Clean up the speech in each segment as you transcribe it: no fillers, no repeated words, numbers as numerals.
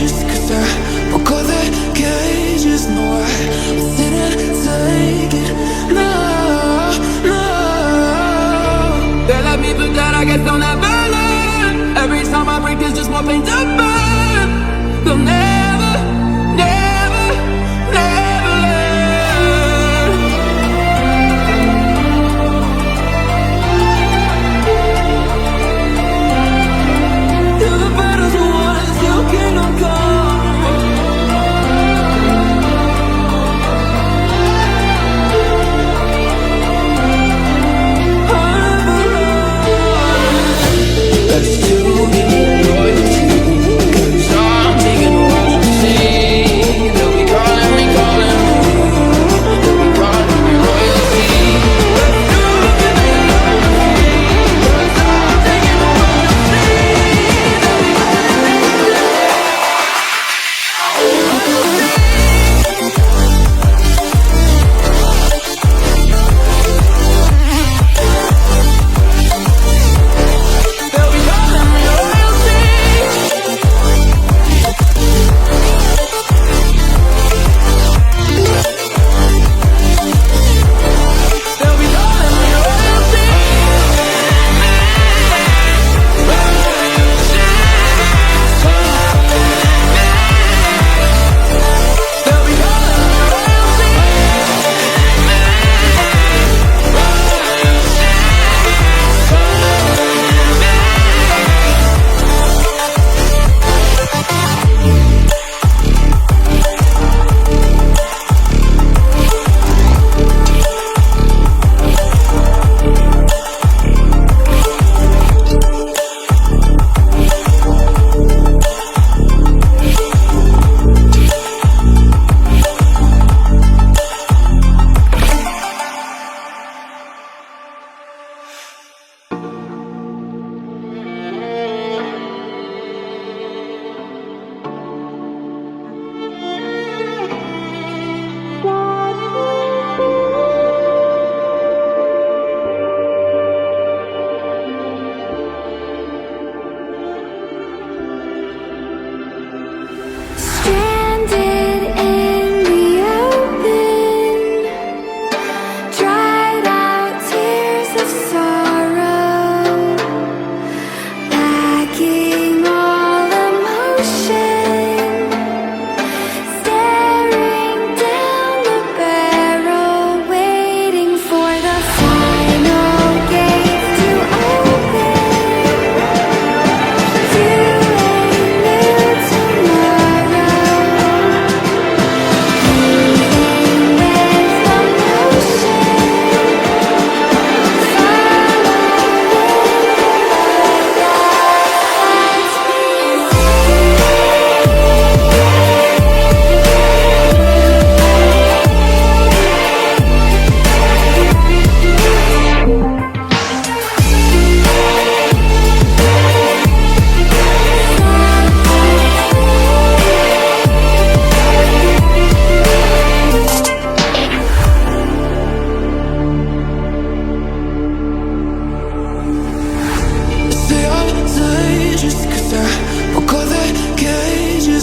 outrageous, 'cause I broke all the cages. No, I didn't take it. No, no. They let me put that, I guess they'll never learn. Every time I break, there's just more pain to burn. They'll never, never, never learn. Till the battles are won and still kingdom come. That's too many loyalty, 'cause I'm taking what you see. They'll be calling me, they'll be calling me royalty. That's too many loyalty, 'cause I'm taking what you see. They'll be calling me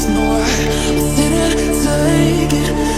no, I didn't take it.